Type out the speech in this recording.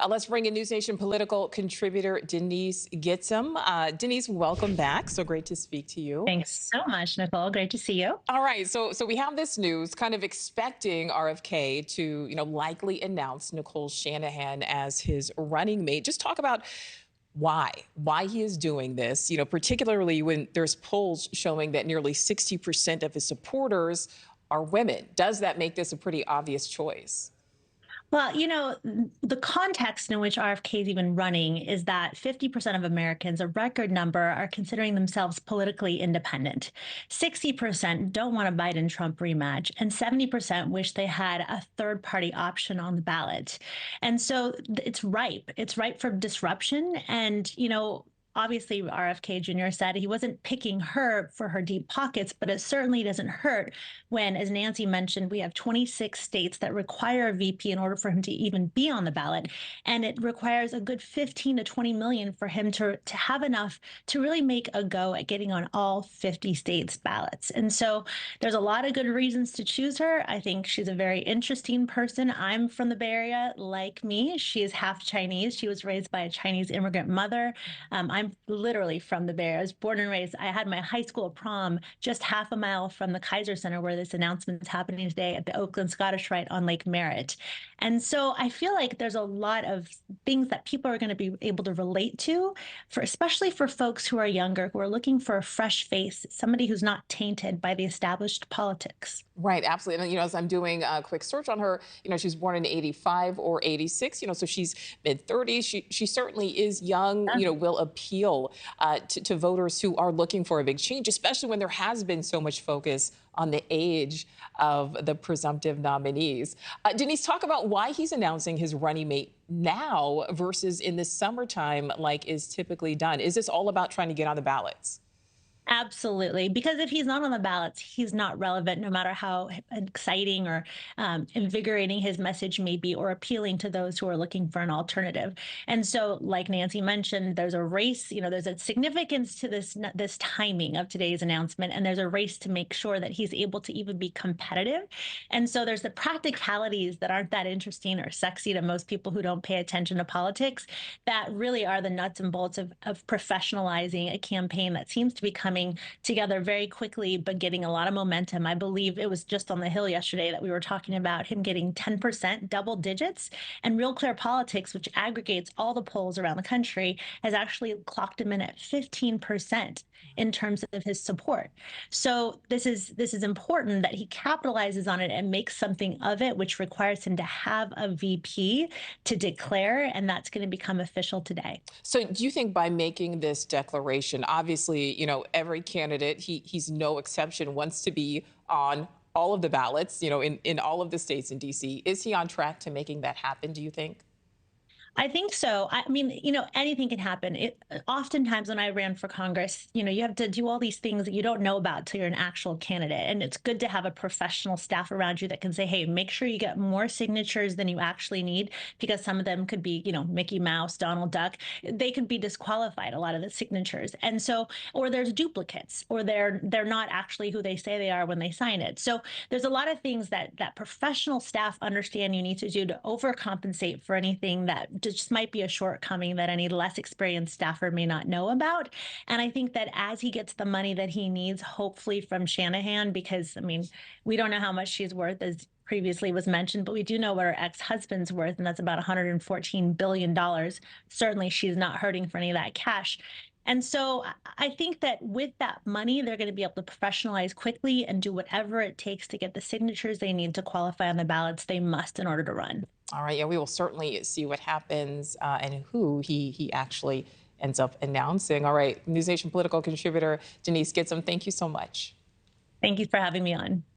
Let's bring in NewsNation political contributor Denise Gitsham. Denise, welcome back. So great to speak to you. Thanks so much, Nicole. Great to see you. All right, so we have this news, kind of expecting RFK to, likely announce Nichole Shanahan as his running mate. Just talk about why he is doing this, particularly when there's polls showing that nearly 60% of his supporters are women. Does that make this a pretty obvious choice? Well, the context in which RFK is even running is that 50% of Americans, a record number, are considering themselves politically independent. 60% don't want a Biden-Trump rematch, and 70% wish they had a third-party option on the ballot. And so it's ripe. It's ripe for disruption. And, obviously, RFK Jr. said he wasn't picking her for her deep pockets, but it certainly doesn't hurt when, as Nancy mentioned, we have 26 states that require a VP in order for him to even be on the ballot. And it requires a good 15 to 20 million for him to have enough to really make a go at getting on all 50 states' ballots. And so there's a lot of good reasons to choose her. I think she's a very interesting person. I'm from the Bay Area, like me. She is half Chinese. She was raised by a Chinese immigrant mother. I'm literally from the Bay Area. I was born and raised. I had my high school prom just half a mile from the Kaiser Center where this announcement is happening today at the Oakland Scottish Rite on Lake Merritt. And so I feel like there's a lot of things that people are going to be able to relate to, especially for folks who are younger, who are looking for a fresh face, somebody who's not tainted by the established politics. Right, absolutely. And, as I'm doing a quick search on her, she's born in 85 or 86, so she's mid-30s. She certainly is young, will appeal to voters who are looking for a big change, especially when there has been so much focus on the age of the presumptive nominees. Denise, talk about why he's announcing his running mate now versus in the summertime like is typically done. Is this all about trying to get on the ballots? Absolutely. Because if he's not on the ballots, he's not relevant, no matter how exciting or invigorating his message may be, or appealing to those who are looking for an alternative. And so, like Nancy mentioned, there's a race, there's a significance to this timing of today's announcement. And there's a race to make sure that he's able to even be competitive. And so there's the practicalities that aren't that interesting or sexy to most people who don't pay attention to politics that really are the nuts and bolts of professionalizing a campaign that seems to be coming together very quickly, but getting a lot of momentum. I believe it was just on the Hill yesterday that we were talking about him getting 10%, double digits, and Real Clear Politics, which aggregates all the polls around the country, has actually clocked him in at 15% in terms of his support. So this is important that he capitalizes on it and makes something of it, which requires him to have a VP to declare, and that's going to become official today. So do you think by making this declaration, obviously, every candidate, he's no exception, wants to be on all of the ballots, in all of the states in D.C. Is he on track to making that happen, do you think? I think so. I mean, anything can happen. Oftentimes when I ran for Congress, you have to do all these things that you don't know about till you're an actual candidate. And it's good to have a professional staff around you that can say, hey, make sure you get more signatures than you actually need, because some of them could be, Mickey Mouse, Donald Duck. They could be disqualified, a lot of the signatures. And so, or there's duplicates, or they're not actually who they say they are when they sign it. So there's a lot of things that professional staff understand you need to do to overcompensate for anything that just might be a shortcoming that any less experienced staffer may not know about. And I think that as he gets the money that he needs, hopefully from Shanahan, because, we don't know how much she's worth, as previously was mentioned, but we do know what her ex-husband's worth, and that's about $114 billion. Certainly she's not hurting for any of that cash. And so I think that with that money, they're going to be able to professionalize quickly and do whatever it takes to get the signatures they need to qualify on the ballots they must in order to run. All right. Yeah, we will certainly see what happens and who he actually ends up announcing. All right. NewsNation political contributor Denise Gitsham, thank you so much. Thank you for having me on.